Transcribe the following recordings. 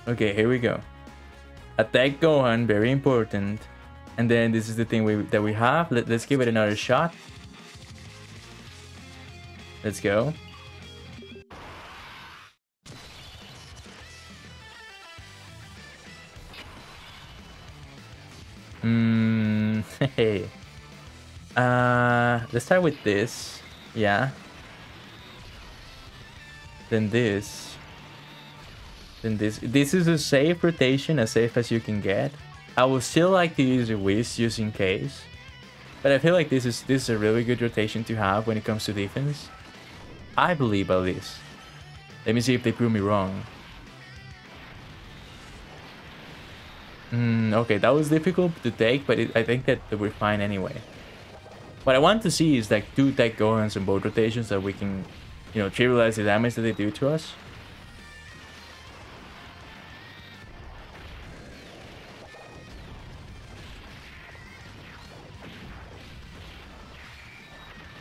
Okay, here we go. Attack Gohan, very important. And then this is the thing that we have. Let's give it another shot. Let's go. Hey. Let's start with this. Yeah. Then this. Then this. This is a safe rotation, as safe as you can get. I would still like to use a Whiz just in case. But I feel like this is a really good rotation to have when it comes to defense. I believe at least. Let me see if they prove me wrong. Okay, that was difficult to take, but I think that we're fine anyway. What I want to see is like 2 Tech Gohans and both rotations that we can, you know, trivialize the damage that they do to us.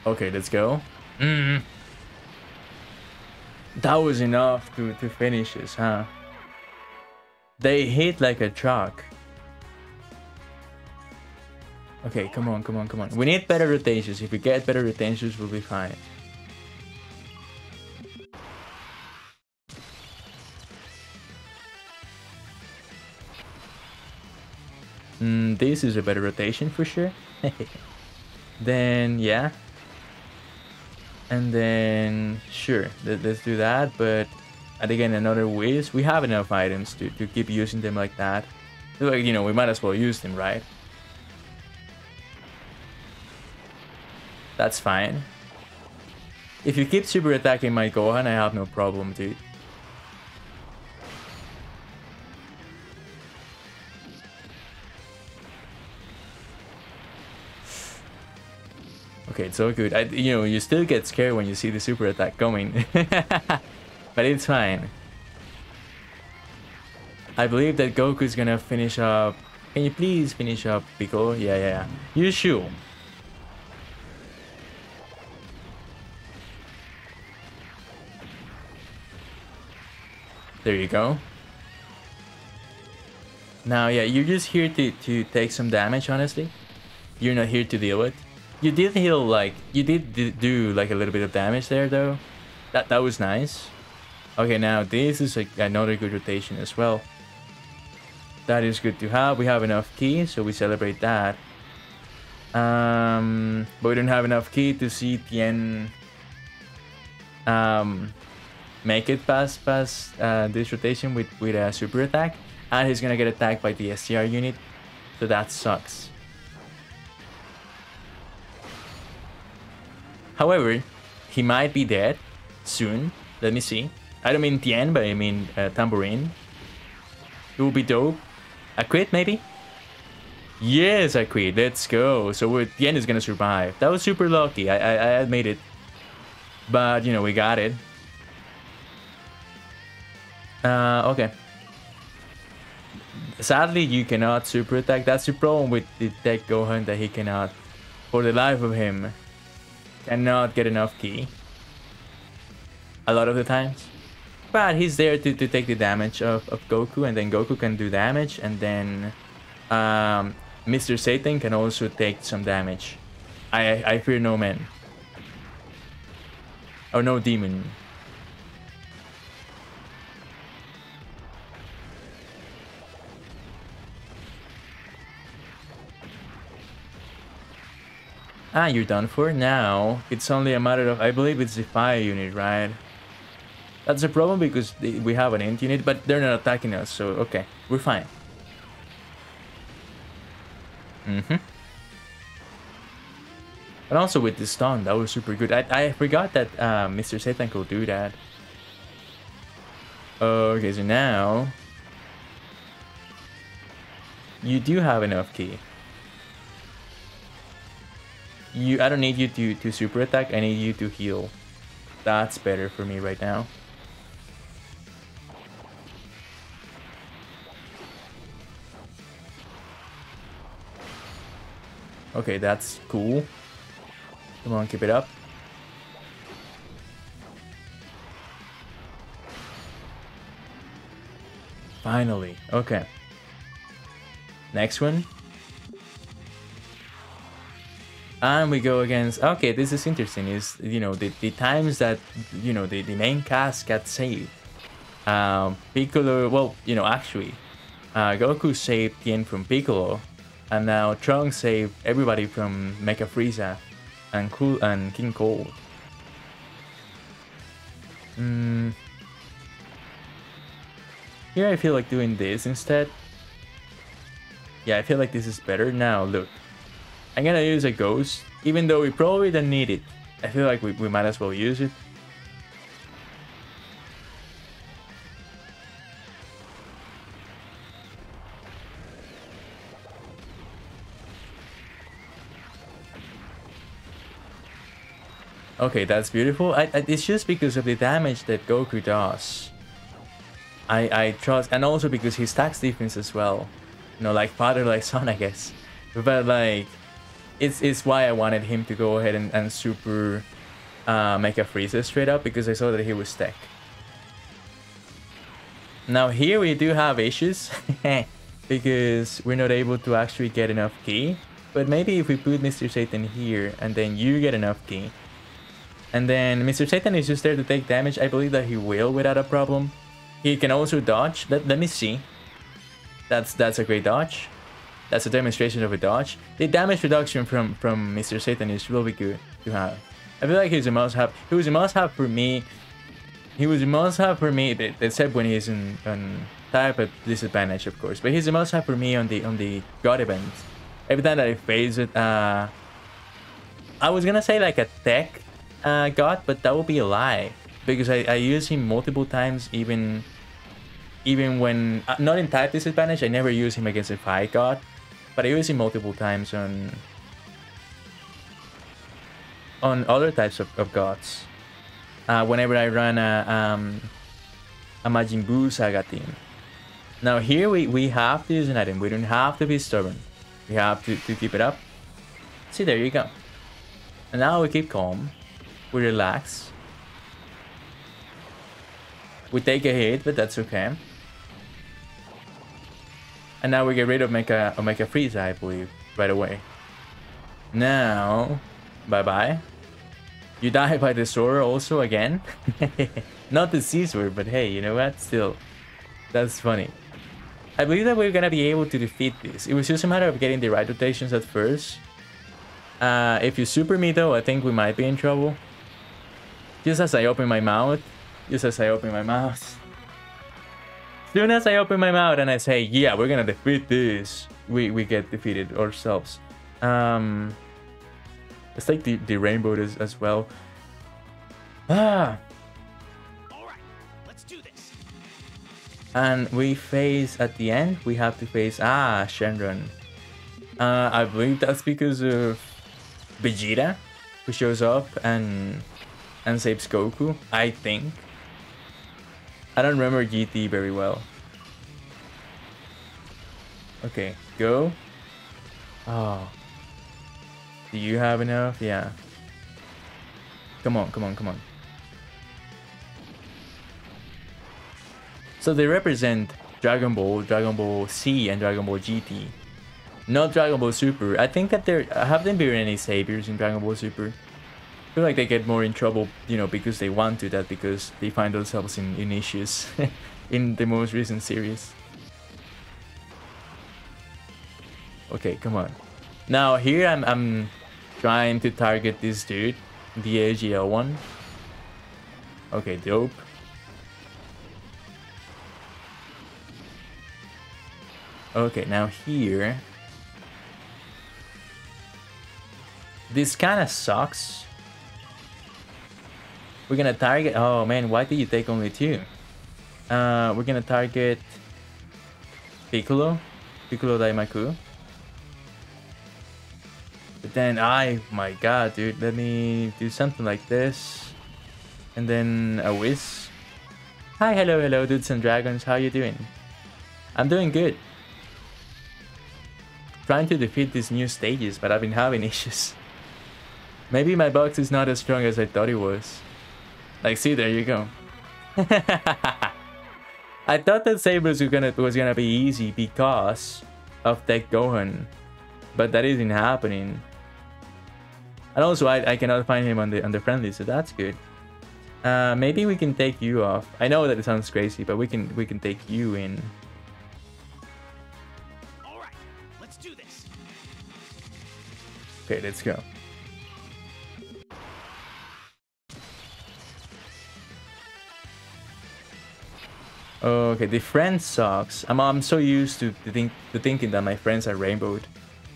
Okay, let's go. That was enough to finish this, huh? They hit like a truck. Okay, come on, come on, come on. We need better rotations. If we get better rotations, we'll be fine. This is a better rotation for sure. Then, yeah. And then, sure, let's do that. But, and again, another Whiz. We have enough items to keep using them like that. Like, you know, we might as well use them, right? That's fine. If you keep super attacking my Gohan, I have no problem, dude. Okay, it's so good. You know, you still get scared when you see the super attack coming. But it's fine. I believe that Goku's gonna finish up. Can you please finish up Piccolo? Yeah. You should. There you go. Now, yeah, you're just here to take some damage, honestly. You're not here to deal with. You did heal, like, you did do, like, a little bit of damage there, though. That was nice. Okay, now, this is, like, another good rotation as well. That is good to have. We have enough ki, so we celebrate that. But we don't have enough ki to see Tien make it past this rotation with a super attack, and he's gonna get attacked by the STR unit, so that sucks. However, he might be dead soon. Let me see. I don't mean Tien, but I mean Tambourine. It will be dope. A crit, maybe? Yes, a crit. Let's go. So Tien is gonna survive. That was super lucky. I admit it. But, you know, we got it. Okay. Sadly, you cannot super attack. That's the problem with the Tech Gohan, that he cannot, for the life of him, cannot get enough ki. A lot of the times. But he's there to take the damage of Goku, and then Goku can do damage, and then Mr. Satan can also take some damage. I fear no man. Or no demon. Ah, you're done for? Now, it's only a matter of, I believe it's the fire unit, right? That's a problem because we have an int unit, but they're not attacking us, so okay, we're fine. And also with the stun, that was super good. I forgot that Mr. Satan could do that. Okay, so now you do have enough ki. I don't need you to super attack, I need you to heal. That's better for me right now. Okay, that's cool. Come on, keep it up. Finally. Okay. Next one. And we go against... Okay, this is interesting. Is, you know, the times that, you know, the main cast got saved. Piccolo... Well, you know, actually, Goku saved Tien from Piccolo. And now Trunks saved everybody from Mecha Frieza and King Cold. Here I feel like doing this instead. Yeah, I feel like this is better. Now, look. I'm gonna use a ghost, even though we probably don't need it. I feel like we might as well use it. Okay, that's beautiful. It's just because of the damage that Goku does. I trust, and also because he stacks defense as well. You know, like father, like son, I guess. But like, it's why I wanted him to go ahead and super Mecha Frieza straight up, because I saw that he was tech. Now here we do have issues because we're not able to actually get enough ki. But maybe if we put Mr. Satan here and then you get enough ki, and then Mr. Satan is just there to take damage, I believe that he will without a problem. He can also dodge. Let me see. That's a great dodge. That's a demonstration of a dodge. The damage reduction from Mr. Satan is really good to have. I feel like he's a must-have. He was a must-have for me. He was a must-have for me, except when he's on type at disadvantage, of course. But he's a must-have for me on the God event. Every time that I face it, I was gonna say like a tech God, but that would be a lie, because I use him multiple times, even when not in type disadvantage. I never use him against a fight God, but I use him multiple times on other types of gods. Whenever I run a Majin Buu Saga team. Now here we have to use an item. We don't have to be stubborn. We have to keep it up. See, there you go. And now we keep calm. We relax. We take a hit, but that's okay. And now we get rid of Mecha Frieza, I believe, right away. Now, bye-bye. You die by the sword also again. Not the C-sword, but hey, you know what? Still, that's funny. I believe that we're gonna be able to defeat this. It was just a matter of getting the right rotations at first. If you super me though, I think we might be in trouble. Just as I open my mouth. Just as I open my mouth. Soon as I open my mouth and I say, yeah, we're gonna defeat this, we get defeated ourselves. Let's take the rainbow as well. Alright, let's do this. And we face, at the end, we have to face Shenron. I believe that's because of Vegeta, who shows up and saves Goku, I think. I don't remember GT very well. Okay, go. Oh. Do you have enough? Yeah. Come on, come on, come on. So they represent Dragon Ball C, and Dragon Ball GT. Not Dragon Ball Super. I think that have there been any saviors in Dragon Ball Super? I feel like they get more in trouble, you know, because they want to, that because they find themselves in issues in the most recent series. Okay, come on. Now here I'm trying to target this dude, the AGL one. Okay, dope. Okay, now here. This kind of sucks. We're gonna target... Oh man, why did you take only two? We're gonna target Piccolo Daimaku. But then, my god, dude, let me do something like this. And then a whiz. Hi, hello, dudes and dragons, how you doing? I'm doing good. Trying to defeat these new stages, but I've been having issues. Maybe my box is not as strong as I thought it was. Like, see, there you go. I thought that Sabers was gonna be easy because of Tech Gohan, but that isn't happening. And also, I cannot find him on the friendly, so that's good. Maybe we can take you off. I know that it sounds crazy, but we can take you in. All right, let's do this. Okay, let's go. Okay, the friend sucks. I'm so used to thinking that my friends are rainbowed,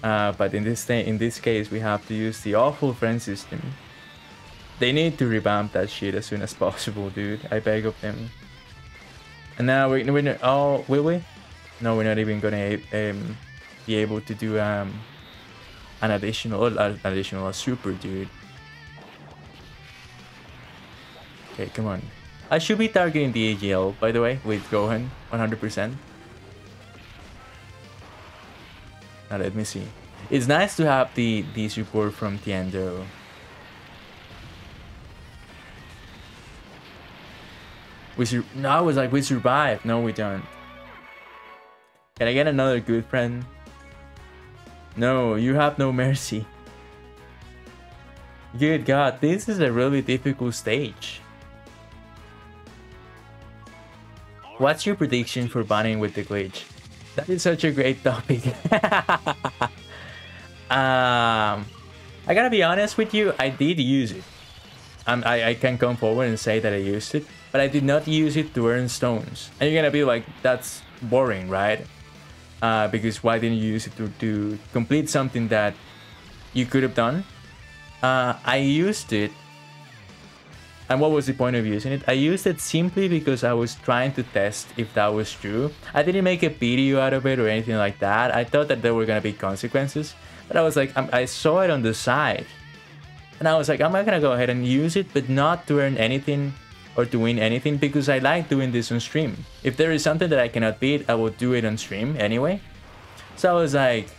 but in this case we have to use the awful friend system. They need to revamp that shit as soon as possible, dude. I beg of them. And now we're not, oh, will we? No, we're not even gonna be able to do an additional super, dude. Okay, come on. I should be targeting the AGL, by the way, with Gohan, 100%. Now let me see. It's nice to have the support from Tiendo. No, I was like, we survived. No, we don't. Can I get another good friend? No, you have no mercy. Good God, this is a really difficult stage. What's your prediction for banning with the glitch? That is such a great topic. I gotta be honest with you, I did use it. I can come forward and say that I used it, but I did not use it to earn stones. And you're gonna be like, that's boring, right? Because why didn't you use it to complete something that you could have done? I used it. And what was the point of using it? I used it simply because I was trying to test if that was true. I didn't make a video out of it or anything like that. I thought that there were gonna be consequences, but I was like, I saw it on the side, and I was like, I'm not gonna go ahead and use it, but not to earn anything or to win anything, because I like doing this on stream. If there is something that I cannot beat, I will do it on stream anyway. So I was like,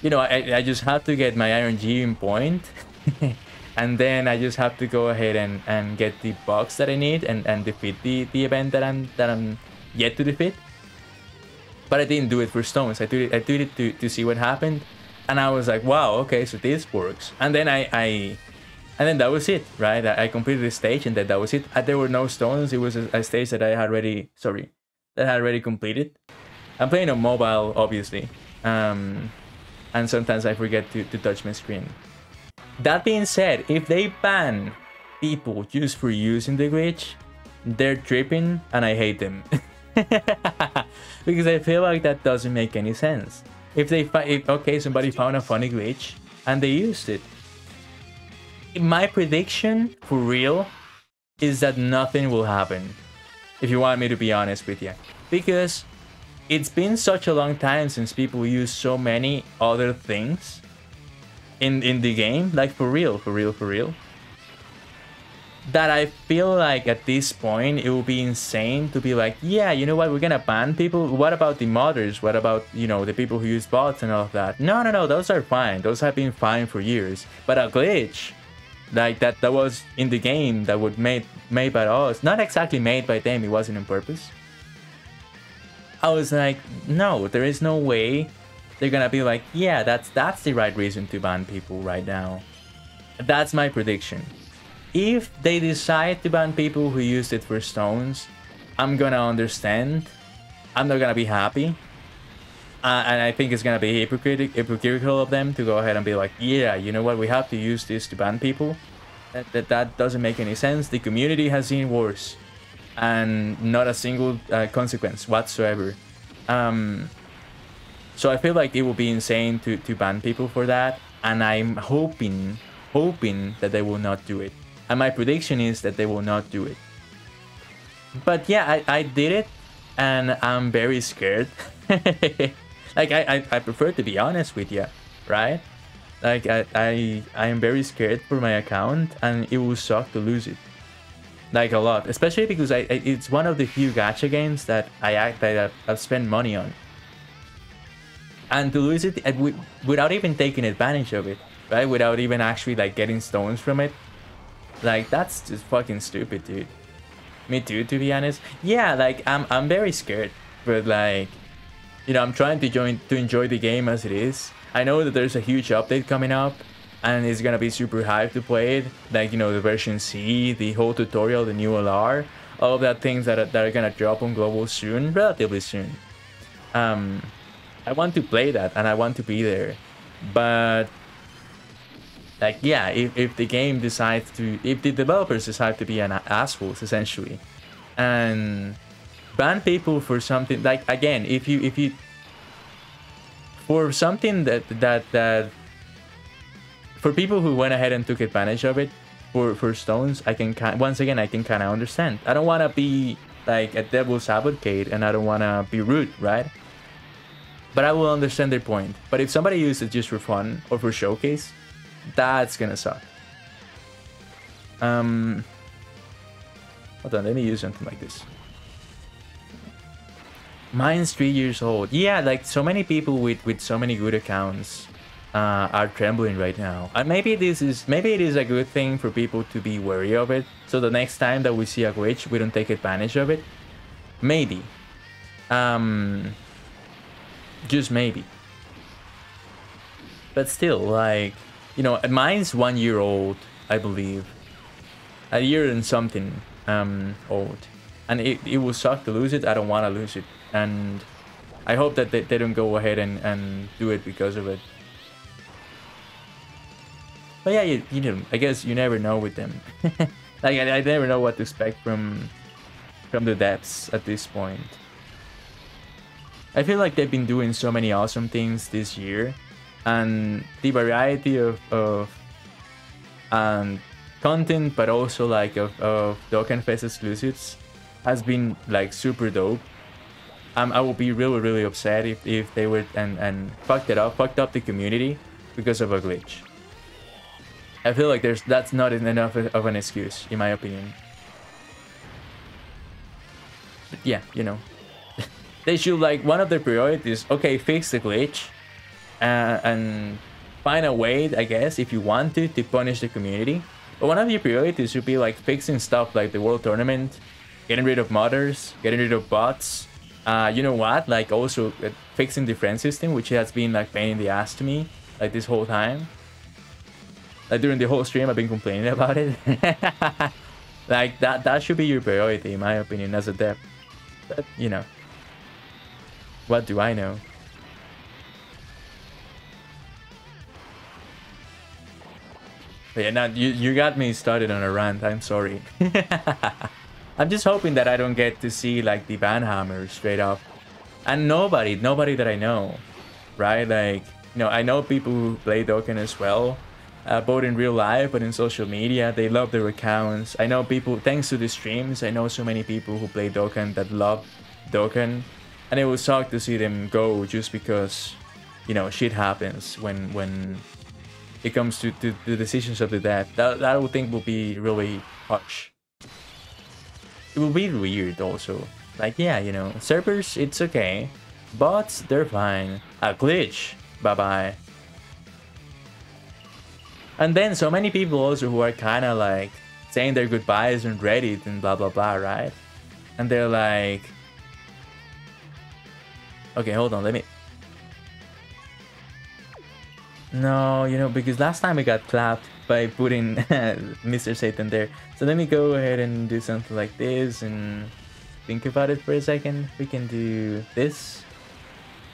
you know, I just have to get my Iron Gym point. And then I just have to go ahead and get the box that I need and defeat the event that I'm yet to defeat. But I didn't do it for stones. I did it to see what happened, and I was like, wow, okay, so this works. And then and then that was it, right? I completed the stage, and then that was it. There were no stones. It was a stage that I had already completed. I'm playing on mobile, obviously, and sometimes I forget to touch my screen. That being said, if they ban people just for using the glitch, they're tripping, and I hate them. Because I feel like that doesn't make any sense. If okay, somebody found a funny glitch and they used it. My prediction, for real, is that nothing will happen. If you want me to be honest with you. Because it's been such a long time since people use so many other things in the game, like for real, that I feel like at this point it will be insane to be like, yeah, you know what, we're gonna ban people. What about the modders? What about, you know, the people who use bots and all of that? No, those are fine. Those have been fine for years. But a glitch like that was in the game that was made by us, not exactly made by them, it wasn't on purpose. I was like, no, there is no way they're gonna be like, yeah, that's the right reason to ban people right now. That's my prediction. If they decide to ban people who used it for stones, I'm gonna understand. I'm not gonna be happy. And I think it's gonna be hypocritical of them to go ahead and be like, yeah, you know what, we have to use this to ban people. That doesn't make any sense. The community has seen worse, and not a single consequence whatsoever. So I feel like it will be insane to ban people for that, and I'm hoping that they will not do it. And my prediction is that they will not do it. But yeah, I did it, and I'm very scared. Like, I prefer to be honest with you, right? Like, I am very scared for my account, and it will suck to lose it. Like, a lot. Especially because it's one of the few gacha games that I've spent money on. And to lose it without even taking advantage of it, right? Without even actually, like, getting stones from it. Like, that's just fucking stupid, dude. Me too, to be honest. Yeah, like I'm very scared, but like, you know, I'm trying to enjoy the game as it is. I know that there's a huge update coming up, and it's gonna be super hyped to play it. Like, you know, the version C, the whole tutorial, the new LR, all of that things that are gonna drop on global soon, relatively soon. I want to play that and I want to be there, but like, yeah, if the game decides to, if the developers decide to be an assholes essentially, and ban people for something, like, again, if you for something that for people who went ahead and took advantage of it for stones, I can once again I can kind of understand. I don't want to be like a devil's advocate and I don't want to be rude, right? But I will understand their point. But if somebody uses it just for fun or for showcase, that's gonna suck. Hold on, let me use something like this. Mine's 3 years old. Yeah, like so many people with so many good accounts are trembling right now. And maybe it is a good thing for people to be wary of it. So the next time that we see a glitch, we don't take advantage of it. Maybe. Just maybe. But still, like, you know, mine's 1 year old, I believe. A year and something old. And it will suck to lose it. I don't want to lose it. And I hope that they don't go ahead and do it because of it. But yeah, you know, I guess you never know with them. Like, I never know what to expect from the devs at this point. I feel like they've been doing so many awesome things this year, and the variety of content, but also like of Dokkan Fest exclusives has been like super dope. I would be really upset if they would and fucked up the community because of a glitch. I feel like that's not enough of an excuse, in my opinion. But yeah, you know. They should, like, one of their priorities, okay, fix the glitch and find a way, I guess, if you want to punish the community. But one of your priorities should be like fixing stuff like the World Tournament, getting rid of modders, getting rid of bots. You know what? Like, also fixing the friend system, which has been like pain in the ass to me like this whole time. Like during the whole stream, I've been complaining about it. Like that should be your priority, in my opinion, as a dev. But you know. What do I know? But yeah, now you got me started on a rant. I'm sorry. I'm just hoping that I don't get to see like the ban hammer straight up, and nobody that I know, right? Like, you know, I know people who play Dokkan as well, both in real life but in social media. They love their accounts. I know people, thanks to the streams, I know so many people who play Dokkan that love Dokkan. And it would suck to see them go just because, you know, shit happens when it comes to the decisions of the dev. That I would think will be really harsh. It will be weird also. Like, yeah, you know, servers, it's okay. Bots, they're fine. A glitch, bye-bye. And then so many people also who are kind of like saying their goodbyes on Reddit and blah blah blah, right? And they're like, okay, hold on, let me... No, you know, because last time I got clapped by putting Mr. Satan there. So let me go ahead and do something like this and think about it for a second. We can do this.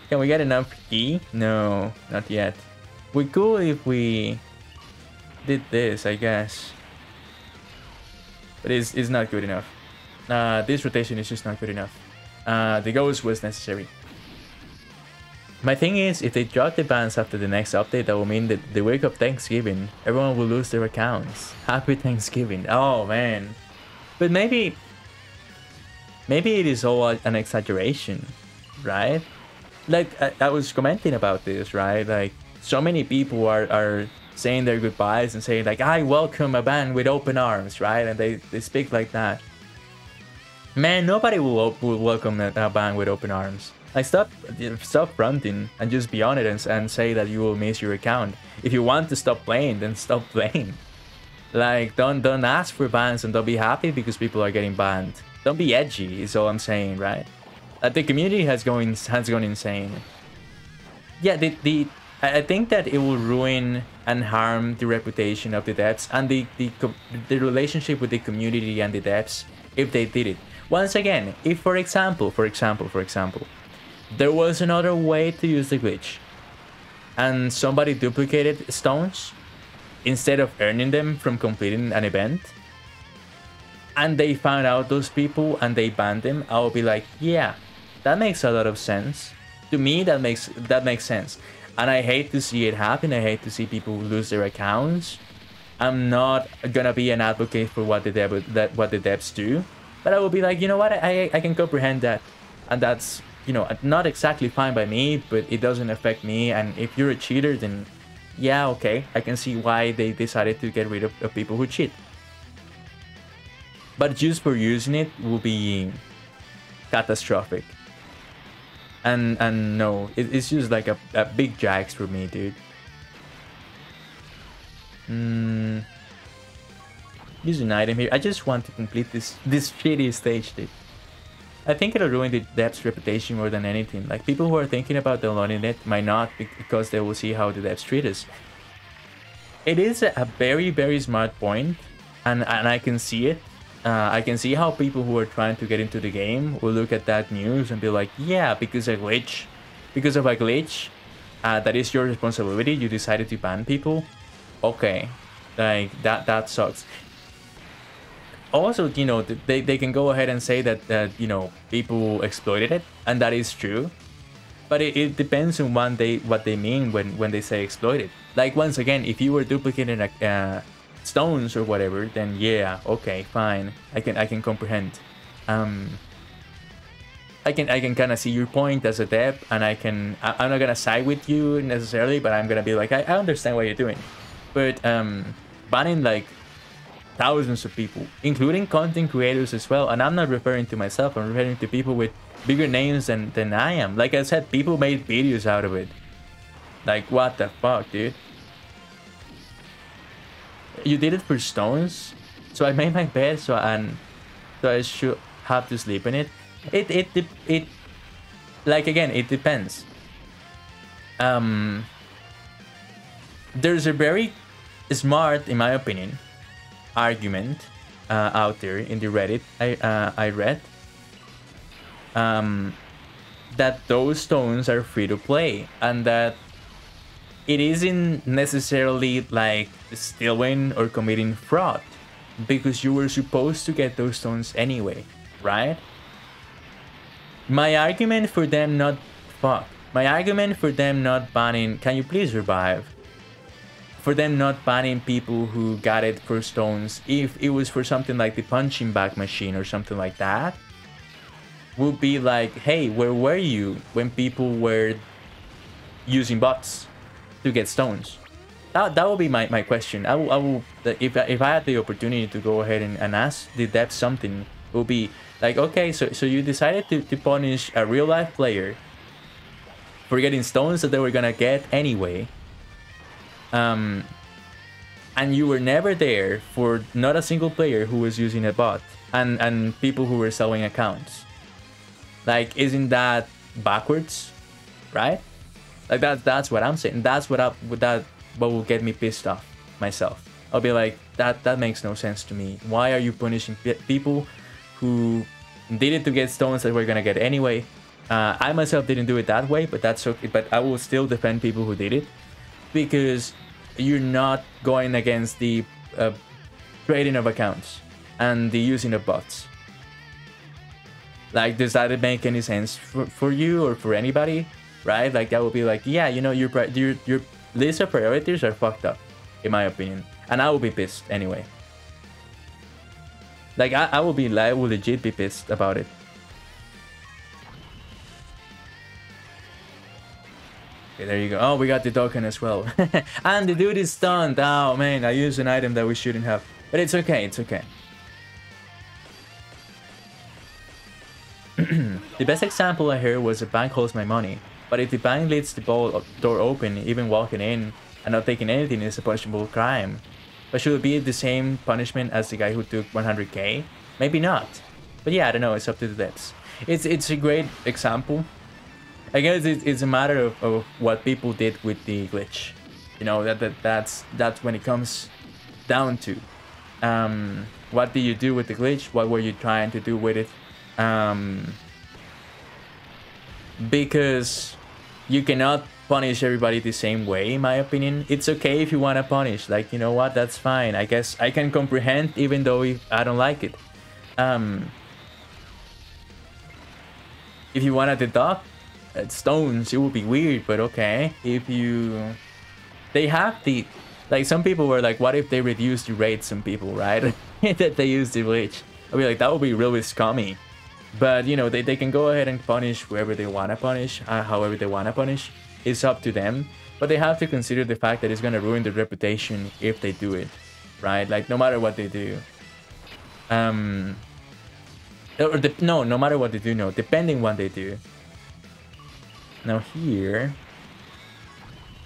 Can we get enough key? No, not yet. We could if we did this, I guess. But it's not good enough. This rotation is just not good enough. The ghost was necessary. My thing is, if they drop the bans after the next update, that will mean that the week of Thanksgiving, everyone will lose their accounts. Happy Thanksgiving. Oh, man. But maybe it is all an exaggeration, right? Like, I was commenting about this, right? Like, so many people are saying their goodbyes and saying, like, I welcome a ban with open arms, right? And they speak like that. Man, nobody will welcome a ban with open arms. Like, stop fronting and just be on it and say that you will miss your account. If you want to stop playing, then stop playing. Like, don't ask for bans and don't be happy because people are getting banned. Don't be edgy, is all I'm saying, right? The community has gone insane. Yeah, I think that it will ruin and harm the reputation of the devs and the relationship with the community and the devs if they did it. Once again, if for example, there was another way to use the glitch and somebody duplicated stones instead of earning them from completing an event, and they found out those people and they banned them, I will be like, yeah, that makes a lot of sense. To me, that makes sense. And I hate to see it happen. I hate to see people lose their accounts. I'm not gonna be an advocate for what the devs do, but I will be like, you know what, I can comprehend that, and that's, you know, not exactly fine by me, but it doesn't affect me. And if you're a cheater, then yeah, okay, I can see why they decided to get rid of people who cheat. But just for using it will be catastrophic. And no, it's just like a big jax for me, dude. Use an item here. I just want to complete this shitty stage, dude. I think it'll ruin the dev's reputation more than anything. Like, people who are thinking about downloading it might not, because they will see how the devs treat us. It is a very, very smart point, and I can see it. I can see how people who are trying to get into the game will look at that news and be like, yeah, because of a glitch, that is your responsibility. You decided to ban people. Okay, like that sucks. Also, you know, they can go ahead and say that you know, people exploited it, and that is true. But it depends on what they mean when they say exploited. Like, once again, if you were duplicating stones or whatever, then yeah, okay, fine. I can comprehend. I can kind of see your point as a dev, and I'm not gonna side with you necessarily, but I'm gonna be like, I understand what you're doing. But banning like thousands of people, including content creators as well, and I'm not referring to myself, I'm referring to people with bigger names than I am. Like I said, people made videos out of it. Like, what the fuck, dude? You did it for stones? So I made my bed, so I should have to sleep in it. It like, again, it depends. There's a very smart, in my opinion, argument out there in the Reddit I read, that those stones are free to play, and that it isn't necessarily like stealing or committing fraud, because you were supposed to get those stones anyway, right? My argument for them not banning, can you please revive? For them not banning people who got it for stones, if it was for something like the punching bag machine or something like that, would be like, hey, where were you when people were using bots to get stones? That would be my question. I will if I had the opportunity to go ahead and ask the devs something, it would be like, okay, so you decided to punish a real life player for getting stones that they were gonna get anyway. And you were never there for not a single player who was using a bot and people who were selling accounts. Like, isn't that backwards, right? Like, that's what I'm saying. That's what will get me pissed off myself. I'll be like, that makes no sense to me. Why are you punishing people who did it to get stones that we're gonna get anyway? I myself didn't do it that way, but that's okay. But I will still defend people who did it, because you're not going against the trading of accounts and the using of bots. Like, does that make any sense for you or for anybody, right? Like, that would be like, yeah, you know, your list of priorities are fucked up, in my opinion, and I will be pissed anyway. Like, I will legit be pissed about it. Okay, there you go. Oh, we got the Dokkan as well. And the dude is stunned. Oh, man, I used an item that we shouldn't have. But it's okay, it's okay. The best example I heard was a bank holds my money. But if the bank leaves the door open, even walking in and not taking anything is a punishable crime. But should it be the same punishment as the guy who took 100k? Maybe not. But yeah, I don't know. It's up to the devs. It's a great example. I guess it's a matter of what people did with the glitch. You know, that's when it comes down to. What did you do with the glitch? What were you trying to do with it? Because you cannot punish everybody the same way, in my opinion. It's okay if you want to punish. Like, you know what? That's fine. I guess I can comprehend, even though I don't like it. If you want to deduct stones, it would be weird, but okay. If you... They have the... Like, some people were like, what if they reduce the rate, some people, right? That they use the glitch. I'd be like, that would be really scummy. But, you know, they can go ahead and punish whoever they want to punish, however they want to punish. It's up to them. But they have to consider the fact that it's going to ruin their reputation if they do it, right? Like, no matter what they do. No matter what they do, no. Depending what they do. Now here...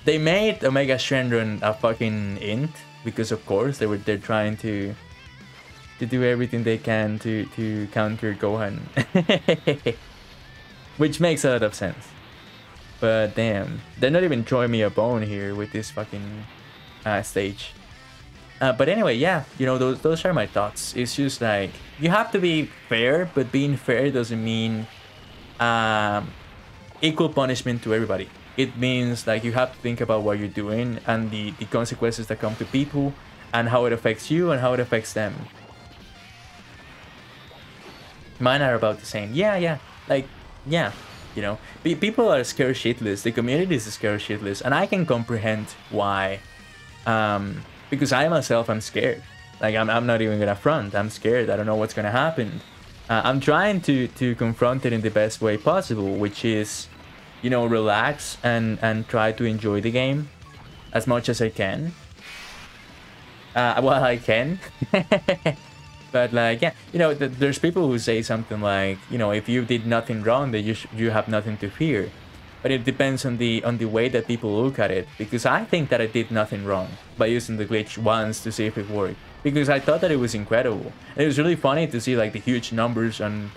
They made Omega Shenron a fucking int. Because, of course, they're trying to do everything they can to counter Gohan. Which makes a lot of sense. But damn, they're not even throwing me a bone here with this fucking stage. But anyway, yeah, you know, those are my thoughts. It's just like, you have to be fair, but being fair doesn't mean equal punishment to everybody. It means like you have to think about what you're doing and the consequences that come to people and how it affects you and how it affects them. Mine are about the same. Yeah. Like, yeah. You know, people are scared shitless. The community is scared shitless. And I can comprehend why. Because I myself am scared. Like, I'm not even gonna front. I'm scared. I don't know what's gonna happen. I'm trying to confront it in the best way possible, which is, you know, relax and try to enjoy the game as much as I can. Well, I can. But like, yeah, you know, there's people who say something like, you know, if you did nothing wrong, then you have nothing to fear. But it depends on the way that people look at it. Because I think that I did nothing wrong by using the glitch once to see if it worked. Because I thought that it was incredible. And it was really funny to see like the huge numbers on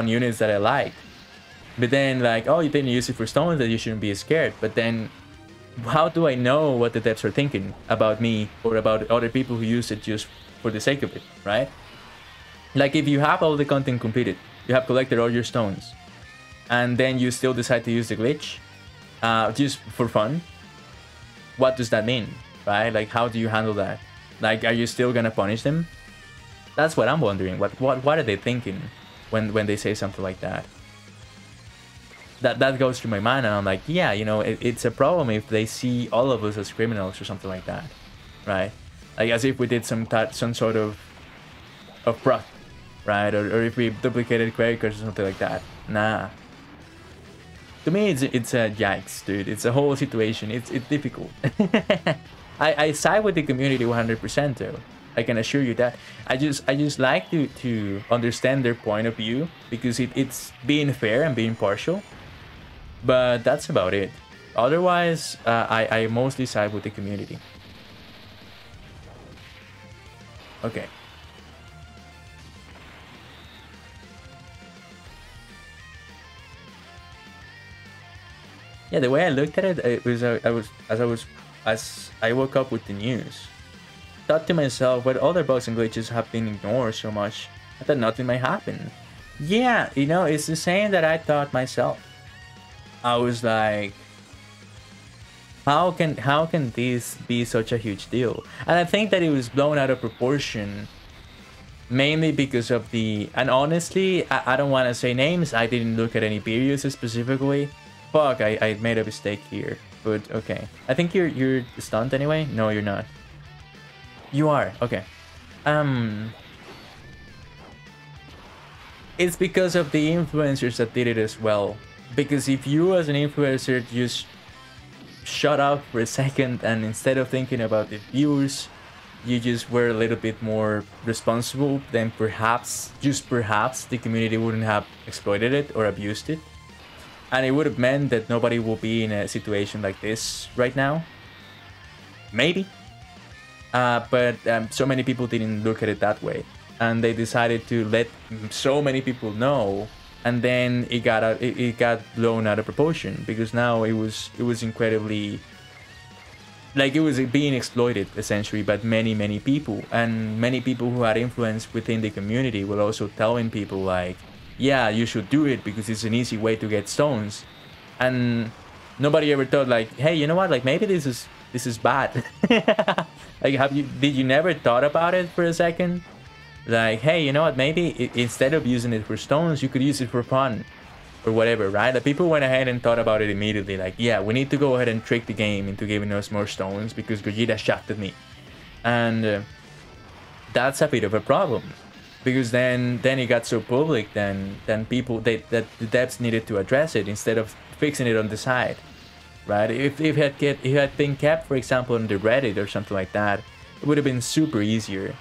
units that I liked. But then like, oh, you didn't use it for stones, that you shouldn't be scared. But then how do I know what the devs are thinking about me or about other people who use it just for the sake of it, right? Like, if you have all the content completed, you have collected all your stones, and then you still decide to use the glitch just for fun, what does that mean, right? Like, how do you handle that? Like, are you still gonna punish them? That's what I'm wondering. What are they thinking when they say something like that? That goes through my mind, and I'm like, yeah, you know, it's a problem if they see all of us as criminals or something like that, right? Like, as if we did some sort of fraud. Right, or if we duplicated credit cards or something like that. Nah. To me, it's a yikes, dude. It's a whole situation. It's difficult. I side with the community 100% though. I can assure you that. I just like to understand their point of view because it's being fair and being partial. But that's about it. Otherwise, I mostly side with the community. Okay. Yeah, the way I looked at it, it was as I woke up with the news, thought to myself, what other bugs and glitches have been ignored so much, I thought nothing might happen. Yeah, you know, it's the same that I thought myself. I was like, how can this be such a huge deal? And I think that it was blown out of proportion, mainly because of the, and honestly, I don't want to say names. I didn't look at any videos specifically. Fuck, I made a mistake here, but okay. I think you're stunned anyway? No, you're not. You are, okay. It's because of the influencers that did it as well. Because if you as an influencer just shut up for a second and instead of thinking about the viewers, you just were a little bit more responsible, then perhaps, just perhaps, the community wouldn't have exploited it or abused it. And it would have meant that nobody will be in a situation like this right now. Maybe. But so many people didn't look at it that way, and they decided to let so many people know, and then it got blown out of proportion, because now it was incredibly, like, it was being exploited essentially by many people, and many people who had influence within the community were also telling people like, yeah, you should do it because it's an easy way to get stones. And nobody ever thought like, hey, you know what, like, maybe this is bad. Like, did you never thought about it for a second? Like, hey, you know what, maybe instead of using it for stones, you could use it for fun or whatever, right? Like, people went ahead and thought about it immediately, like, yeah, we need to go ahead and trick the game into giving us more stones because Gogeta shot at me. And that's a bit of a problem, because then it got so public, then people, that the devs needed to address it instead of fixing it on the side, right? If it had been kept, for example, on the Reddit or something like that, it would have been super easier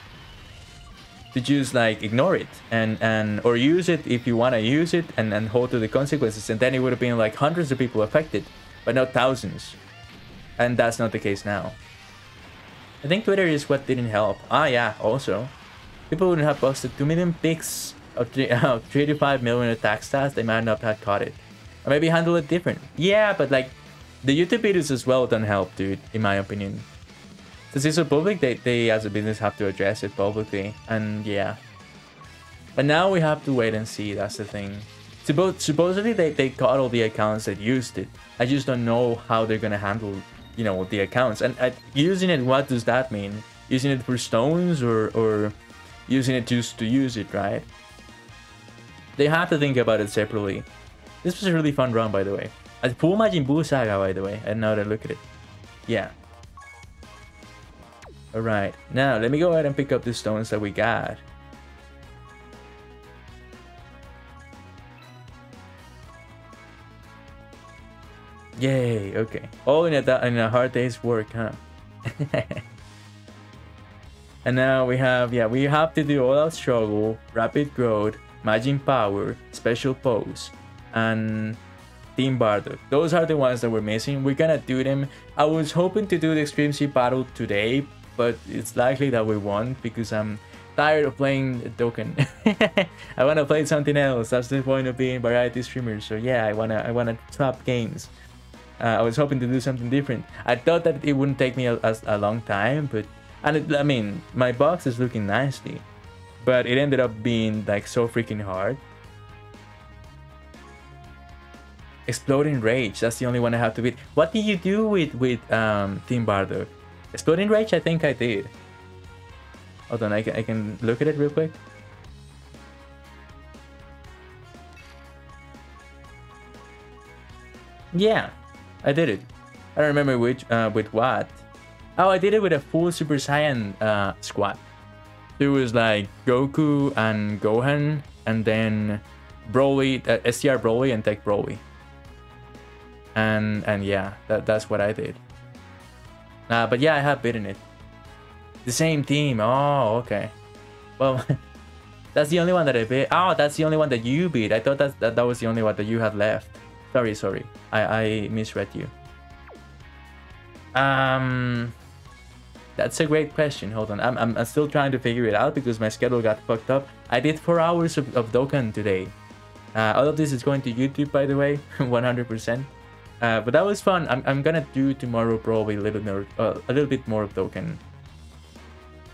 to just like ignore it and or use it if you want to use it, and hold to the consequences, and then it would have been like hundreds of people affected, but not thousands. And that's not the case now. I think Twitter is what didn't help. Ah, yeah, also people wouldn't have posted 2 million pics of 3 to 5 million attack stats, they might not have caught it, or maybe handle it different. Yeah, but like the YouTube videos as well don't help, dude, in my opinion. Since it's so public, they as a business have to address it publicly, and yeah. But now we have to wait and see, that's the thing. Supposedly they caught all the accounts that used it. I just don't know how they're gonna handle, you know, the accounts. And using it, what does that mean? Using it for stones or using it just to use it, right? They have to think about it separately. This was a really fun run, by the way. A full Majin Buu saga, by the way, and now that I look at it. Yeah. Alright, now let me go ahead and pick up the stones that we got. Yay, okay. All in a hard day's work, huh? And now we have, yeah, we have to do all out struggle, rapid growth, Majin power, special pose, and Team Bardock. Those are the ones that we're missing. We're gonna do them. I was hoping to do the Extreme Sea battle today, but it's likely that we won't because I'm tired of playing Dokkan. I want to play something else. That's the point of being variety streamers. So yeah, I wanna swap games. I was hoping to do something different. I thought that it wouldn't take me a long time, but I mean, my box is looking nicely, but it ended up being like so freaking hard. Exploding Rage, that's the only one I have to beat. What did you do with Team Bardock? Exploding Rage, I think I did. Hold on, I can look at it real quick. Yeah, I did it. I don't remember which with what. Oh, I did it with a full Super Saiyan squad. There was like Goku and Gohan, and then Broly, STR Broly and Tech Broly. And yeah, that's what I did. But yeah, I have beaten it. The same team. Oh, okay. Well, that's the only one that I beat. Oh, that's the only one that you beat. I thought that was the only one that you had left. Sorry. I misread you. That's a great question. Hold on. I'm still trying to figure it out because my schedule got fucked up. I did 4 hours of Dokkan today. All of this is going to YouTube, by the way, 100%. But that was fun. I'm gonna do tomorrow probably a little bit more of Dokkan.